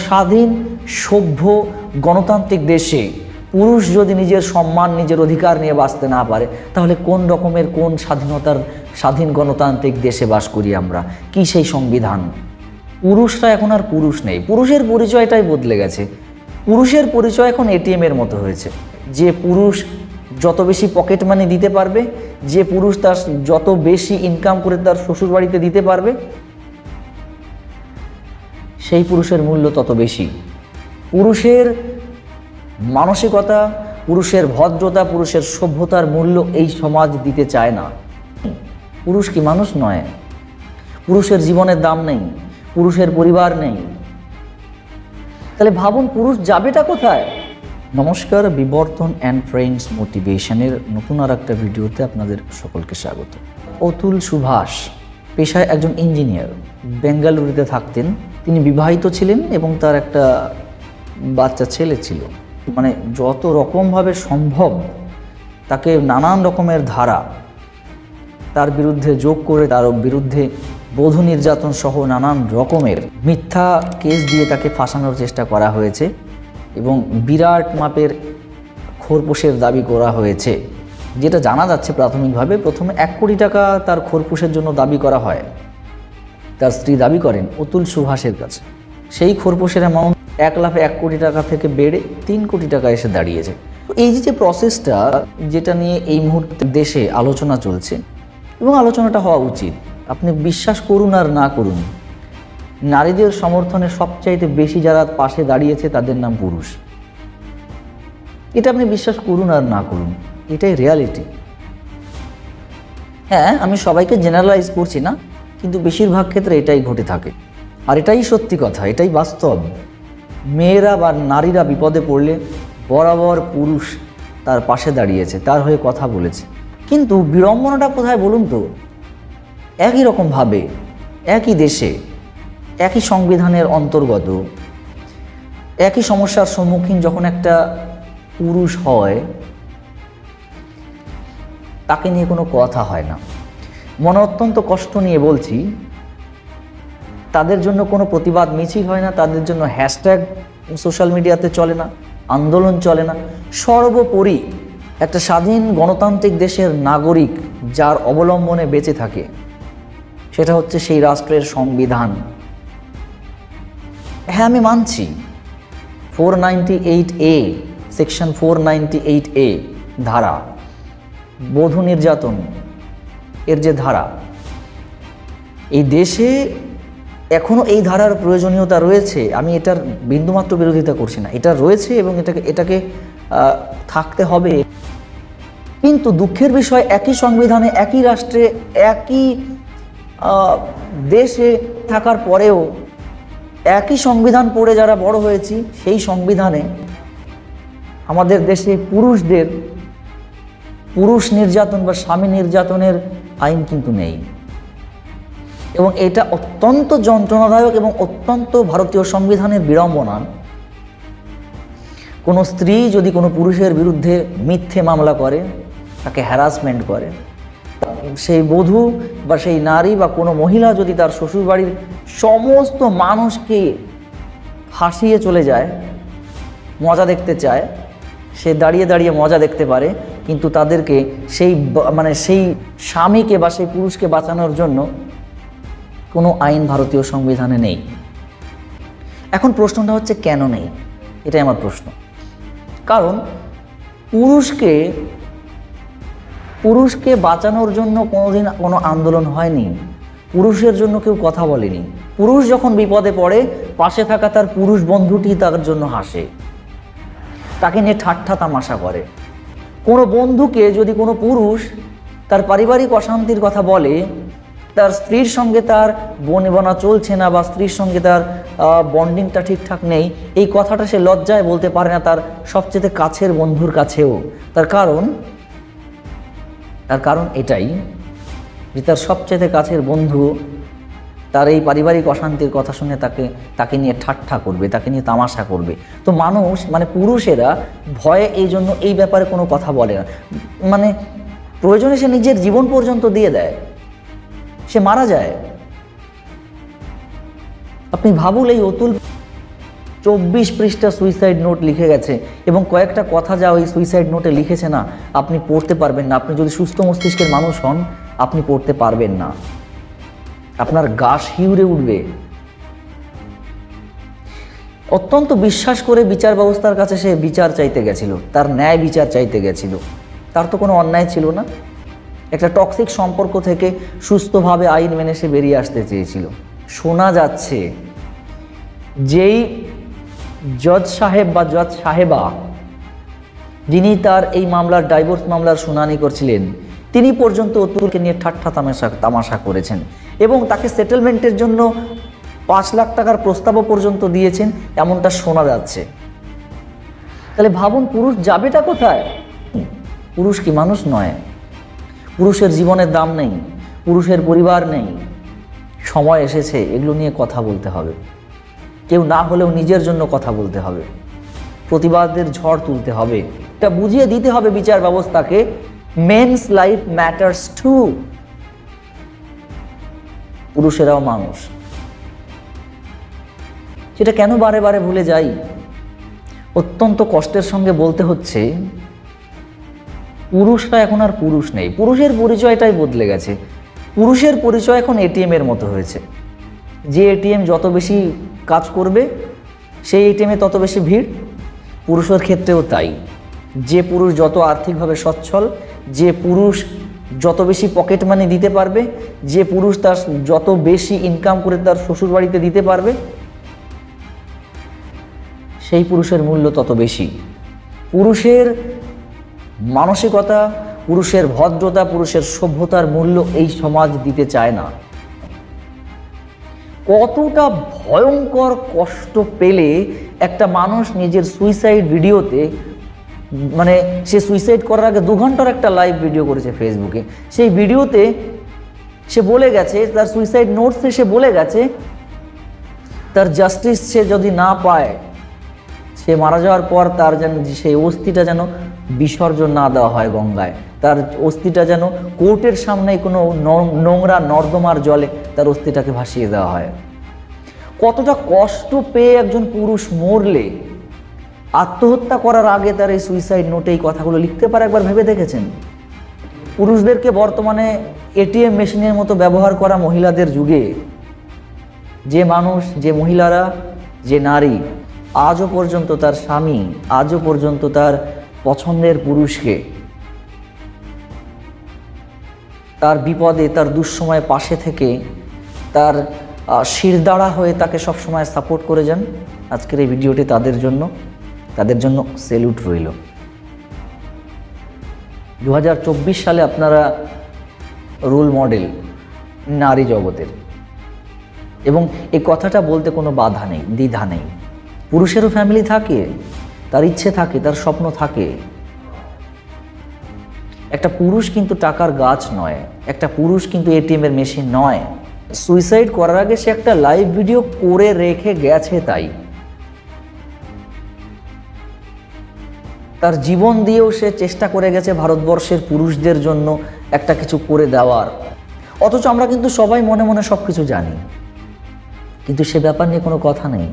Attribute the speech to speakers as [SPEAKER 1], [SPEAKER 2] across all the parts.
[SPEAKER 1] স্বাধীন সভ্য গণতান্ত্রিক দেশে পুরুষ যদি নিজের সম্মান নিজের অধিকার নিয়ে বাঁচতে না পারে, তাহলে কোন রকমের কোন স্বাধীনতার স্বাধীন গণতান্ত্রিক দেশে বাস করি আমরা? কি সেই সংবিধান? পুরুষরা এখন আর পুরুষ নেই, পুরুষের পরিচয়টাই বদলে গেছে। পুরুষের পরিচয় এখন এটিএমের মতো হয়েছে। যে পুরুষ যত বেশি পকেট মানি দিতে পারবে, যে পুরুষ তার যত বেশি ইনকাম করে তার শ্বশুরবাড়িতে দিতে পারবে, সেই পুরুষের মূল্য তত বেশি। পুরুষের মানসিকতা, পুরুষের ভদ্রতা, পুরুষের সভ্যতার মূল্য এই সমাজ দিতে চায় না। পুরুষ কি মানুষ নয়? পুরুষের জীবনের দাম নেই, পুরুষের পরিবার নেই। তাহলে ভাবুন পুরুষ যাবেটা কোথায়? নমস্কার, বিবর্তন অ্যান্ড ফ্রেন্ডস মোটিভেশনের নতুন আর একটা ভিডিওতে আপনাদের সকলকে স্বাগত। অতুল সুভাষ পেশায় একজন ইঞ্জিনিয়ার, বেঙ্গালুরুতে থাকতেন। তিনি বিবাহিত ছিলেন এবং তার একটা বাচ্চা ছেলে ছিল। মানে যত রকমভাবে সম্ভব তাকে নানান রকমের ধারা তার বিরুদ্ধে যোগ করে তার বিরুদ্ধে বধূ নির্যাতন সহ নানান রকমের মিথ্যা কেস দিয়ে তাকে ফাঁসানোর চেষ্টা করা হয়েছে এবং বিরাট মাপের খোরপোশের দাবি করা হয়েছে। যেটা জানা যাচ্ছে প্রাথমিকভাবে, প্রথমে 1 কোটি টাকা তার খোরপোশের জন্য দাবি করা হয়। তার স্ত্রী দাবি করেন অতুল সুভাষের কাছে। সেই খোরপোশের অ্যামাউন্ট 1 কোটি টাকা থেকে বেড়ে 3 কোটি টাকা এসে দাঁড়িয়েছে। এই যে প্রসেসটা, যেটা নিয়ে এই মুহূর্তে দেশে আলোচনা চলছে এবং আলোচনাটা হওয়া উচিত, আপনি বিশ্বাস করুন আর না করুন, নারীদের সমর্থনে সবচাইতে বেশি যারা পাশে দাঁড়িয়েছে তাদের নাম পুরুষ। এটা আপনি বিশ্বাস করুন আর না করুন, এটাই রিয়ালিটি। হ্যাঁ, আমি সবাইকে জেনারেলাইজ করছি না, কিন্তু বেশিরভাগ ক্ষেত্রে এটাই ঘটে থাকে। আর এটাই সত্যি কথা, এটাই বাস্তব। মেয়েরা বা নারীরা বিপদে পড়লে বরাবর পুরুষ তার পাশে দাঁড়িয়েছে, তার হয়ে কথা বলেছে। কিন্তু বিড়ম্বনাটা কোথায় বলুন তো? একই রকমভাবে একই দেশে একই সংবিধানের অন্তর্গত একই সমস্যার সম্মুখীন যখন একটা পুরুষ হয়, তাকে নিয়ে কোনো কথা হয় না। মনে অত্যন্ত কষ্ট নিয়ে বলছি, তাদের জন্য কোনো প্রতিবাদ মিছিল হয় না, তাদের জন্য হ্যাশট্যাগ সোশ্যাল মিডিয়াতে চলে না, আন্দোলন চলে না। সর্বোপরি একটা স্বাধীন গণতান্ত্রিক দেশের নাগরিক যার অবলম্বনে বেঁচে থাকে, সেটা হচ্ছে সেই রাষ্ট্রের সংবিধান। হ্যাঁ, আমি মানছি 498A, সেকশন 498A ধারা, বধূ নির্যাতন এর যে ধারা, এই দেশে এখনও এই ধারার প্রয়োজনীয়তা রয়েছে। আমি এটার বিন্দুমাত্র বিরোধিতা করছি না, এটা রয়েছে এবং এটাকে থাকতে হবে। কিন্তু দুঃখের বিষয়, একই সংবিধানে একই রাষ্ট্রে একই দেশে থাকার পরেও, একই সংবিধান পড়ে যারা বড় হয়েছি, সেই সংবিধানে আমাদের দেশে পুরুষদের পুরুষ নির্যাতন বা স্বামী নির্যাতনের আইন কিন্তু নেই। এবং এটা অত্যন্ত যন্ত্রণাদায়ক এবং অত্যন্ত ভারতীয় সংবিধানের বিড়ম্বনা। কোনো স্ত্রী যদি কোনো পুরুষের বিরুদ্ধে মিথ্যে মামলা করে, তাকে হ্যারাসমেন্ট করে, সেই বধূ বা সেই নারী বা কোনো মহিলা যদি তার শ্বশুরবাড়ির সমস্ত মানুষকে ফাঁসিয়ে চলে যায়, মজা দেখতে চায়, সে দাঁড়িয়ে দাঁড়িয়ে মজা দেখতে পারে, কিন্তু তাদেরকে সেই স্বামীকে বা সেই পুরুষকে বাঁচানোর জন্য কোনো আইন ভারতীয় সংবিধানে নেই। এখন প্রশ্নটা হচ্ছে কেন নেই? এটাই আমার প্রশ্ন। কারণ পুরুষকে বাঁচানোর জন্য কোনোদিন কোনো আন্দোলন হয়নি, পুরুষের জন্য কেউ কথা বলেনি। পুরুষ যখন বিপদে পড়ে, পাশে থাকা তার পুরুষ বন্ধুটি তার জন্য হাসে, তাকে নিয়ে ঠাট্টা তামাশা করে। কোনো বন্ধুকে যদি কোনো পুরুষ তার পারিবারিক অশান্তির কথা বলে, তার স্ত্রীর সঙ্গে তার বনিবনা চলছে না বা স্ত্রীর সঙ্গে তার বন্ডিংটা ঠিকঠাক নেই, এই কথাটা সে লজ্জায় বলতে পারে না তার সবচেয়ে কাছের বন্ধুর কাছেও। তার কারণ এটাই যে তার সবচেয়ে কাছের বন্ধু তার এই পারিবারিক অশান্তির কথা শুনে তাকে নিয়ে ঠাট্টা করবে, তাকে নিয়ে তামাশা করবে। তো মানুষ পুরুষেরা ভয়ে এই জন্য এই ব্যাপারে কোনো কথা বলে না। প্রয়োজনে সে নিজের জীবন পর্যন্ত দিয়ে দেয়, সে মারা যায়। আপনি ভাবুন, এই অতুল 24 পৃষ্ঠা সুইসাইড নোট লিখে গেছে এবং কয়েকটা কথা যা ওই সুইসাইড নোটে লিখেছে না, আপনি পড়তে পারবেন না। আপনি যদি সুস্থ মস্তিষ্কের মানুষ হন, আপনি পড়তে পারবেন না, আপনার গা শিউরে উঠবে। অত্যন্ত বিশ্বাস করে বিচার ব্যবস্থার কাছে সে বিচার চাইতে গেছিল, তার ন্যায় বিচার চাইতে গেছিল। তার তো কোনো অন্যায় ছিল না। একটা টক্সিক সম্পর্ক থেকে সুস্থভাবে আইন মেনে সে বেরিয়ে আসতে চেয়েছিল। শোনা যাচ্ছে যেই জজ সাহেব বা জজ সাহেবা যিনি তার এই মামলার ডাইভোর্স মামলার শুনানি করছিলেন, তিনি পর্যন্ত অতুলকে নিয়ে ঠাট্টা তামাশা করেছেন এবং তাকে সেটেলমেন্টের জন্য 5 লাখ টাকার প্রস্তাবও পর্যন্ত দিয়েছেন, এমনটা শোনা যাচ্ছে। তাহলে ভাবুন, পুরুষ যাবেটা কোথায়? পুরুষ কি মানুষ নয়? পুরুষের জীবনের দাম নেই, পুরুষের পরিবার নেই। সময় এসেছে এগুলো নিয়ে কথা বলতে হবে। কেউ না হলেও নিজের জন্য কথা বলতে হবে, প্রতিবাদের ঝড় তুলতে হবে, এটা বুঝিয়ে দিতে হবে বিচার ব্যবস্থাকে, মেন্স লাইফ ম্যাটার্স টু। পুরুষেরাও মানুষ। সেটা কেন বারে বারে ভুলে যাই? অত্যন্ত কষ্টের সঙ্গে বলতে হচ্ছে, পুরুষরা এখন আর পুরুষ নেই। পুরুষের পরিচয়টাই বদলে গেছে। পুরুষের পরিচয় এখন এটিএমের মতো হয়েছে। যে এটিএম যত বেশি কাজ করবে, সেই এটিএমে তত বেশি ভিড়। পুরুষের ক্ষেত্রেও তাই। যে পুরুষ যত আর্থিকভাবে সচ্ছল, যে পুরুষ যত বেশি পকেট মানি দিতে পারবে, যে পুরুষ তার যত বেশি ইনকাম করে তার শ্বশুরবাড়িতে দিতে পারবে, সেই পুরুষের মূল্য তত বেশি। পুরুষের মানসিকতা, পুরুষের ভদ্রতা, পুরুষের সভ্যতার মূল্য এই সমাজ দিতে চায় না। কতটা ভয়ঙ্কর কষ্ট পেলে একটা মানুষ নিজের সুইসাইড ভিডিওতে, মানে সে সুইসাইড করার আগে 2 ঘন্টার একটা লাইভ ভিডিও করেছে ফেসবুকে। সেই ভিডিওতে সে বলে গেছে, তার সুইসাইড নোটসে সে বলে গেছে, তার জাস্টিস সে যদি না পায়, সে মারা যাওয়ার পর তার যেন সেই অস্থিটা যেন বিসর্জন না দেওয়া হয় গঙ্গায়, তার অস্থিটা যেন কোর্টের সামনে কোনো নোংরা নর্দমার জলে তার অস্থিটাকে ভাসিয়ে দেওয়া হয়। কতটা কষ্ট পেয়ে একজন পুরুষ মরলে আত্মহত্যা করার আগে তার এই সুইসাইড নোটে এই কথাগুলো লিখতে পারে, একবার ভেবে দেখেছেন? পুরুষদেরকে বর্তমানে এটিএম মেশিনের মতো ব্যবহার করা মহিলাদের যুগে যে মানুষ, যে মহিলারা, যে নারী আজও পর্যন্ত তার স্বামী, আজও পর্যন্ত তার পছন্দের পুরুষকে তার বিপদে, তার দুঃসময়ে পাশে থেকে তার শিরদাঁড়া হয়ে তাকে সবসময় সাপোর্ট করে যান, আজকের এই ভিডিওটি তাদের জন্য সেলুট রইল। 2024 সালে আপনারা রোল মডেল নারী জগতের, এবং এই কথাটা বলতে কোনো বাধা নেই, দ্বিধা নেই। পুরুষেরও ফ্যামিলি থাকে, তার ইচ্ছে থাকে, তার স্বপ্ন থাকে। একটা পুরুষ কিন্তু টাকার গাছ নয়, একটা পুরুষ কিন্তু এটিএমের মেশিন নয়। সুইসাইড করার আগে সে একটা লাইভ ভিডিও করে রেখে গেছে, তাই তার জীবন দিয়েও সে চেষ্টা করে গেছে ভারতবর্ষের পুরুষদের জন্য একটা কিছু করে দেওয়ার। অথচ আমরা কিন্তু সবাই মনে মনে সব কিছু জানি, কিন্তু সে ব্যাপার নিয়ে কোনো কথা নেই,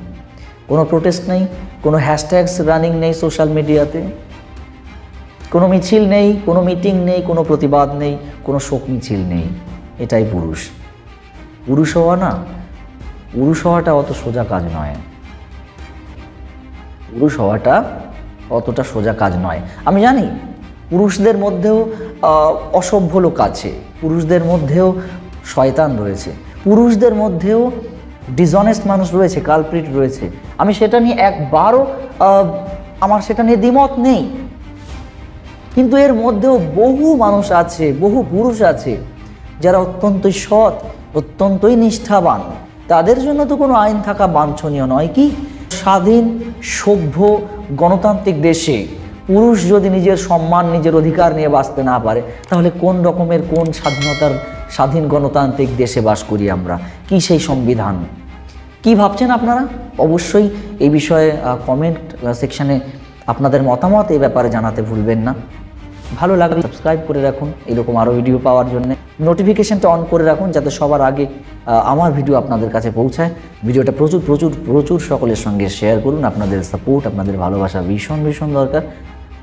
[SPEAKER 1] কোনো প্রোটেস্ট নেই, কোনো হ্যাশট্যাগস রানিং নেই সোশ্যাল মিডিয়াতে, কোনো মিছিল নেই, কোনো মিটিং নেই, কোনো প্রতিবাদ নেই, কোনো শোক মিছিল নেই। এটাই পুরুষ। পুরুষ হওয়াটা অত সোজা কাজ নয়। পুরুষ হওয়াটা অতটা সোজা কাজ নয়। আমি জানি পুরুষদের মধ্যেও অসভ্য লোক আছে, পুরুষদের মধ্যেও শয়তান রয়েছে, পুরুষদের মধ্যেও ডিসঅনেস্ট মানুষ রয়েছে, কালপ্রিট রয়েছে। আমি সেটা নিয়ে একবারও আমার সেটা নিয়ে দ্বিমত নেই। কিন্তু এর মধ্যেও বহু মানুষ আছে, বহু পুরুষ আছে যারা অত্যন্তই সৎ, অত্যন্তই নিষ্ঠাবান। তাদের জন্য তো কোনো আইন থাকা বাঞ্ছনীয় নয় কি? স্বাধীন, সভ্য, গণতান্ত্রিক দেশে পুরুষ যদি নিজের সম্মান, নিজের অধিকার নিয়ে বাঁচতে না পারে, তাহলে কোন রকমের, কোন স্বাধীনতার, স্বাধীন গণতান্ত্রিক দেশে বাস করি আমরা? কি সেই সংবিধান? কি ভাবছেন আপনারা? অবশ্যই এই বিষয়ে কমেন্ট সেকশানে আপনাদের মতামত এই ব্যাপারে জানাতে ভুলবেন না। ভালো লাগলে সাবস্ক্রাইব করে রাখুন এরকম আরও ভিডিও পাওয়ার জন্য। নোটিফিকেশনটা অন করে রাখুন যাতে সবার আগে আমার ভিডিও আপনাদের কাছে পৌঁছায়। ভিডিওটা প্রচুর প্রচুর প্রচুর সকলের সঙ্গে শেয়ার করুন। আপনাদের সাপোর্ট, আপনাদের ভালোবাসা ভীষণ ভীষণ দরকার।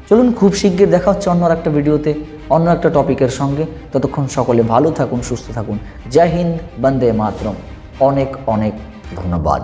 [SPEAKER 1] চলুন খুব শীঘ্র দেখা হচ্ছে অন্য একটা ভিডিওতে, অন্য একটা টপিকের সঙ্গে। ততক্ষণ সকলে ভালো থাকুন, সুস্থ থাকুন। জয় হিন্দ, বন্দে মাতরম। অনেক অনেক ধন্যবাদ।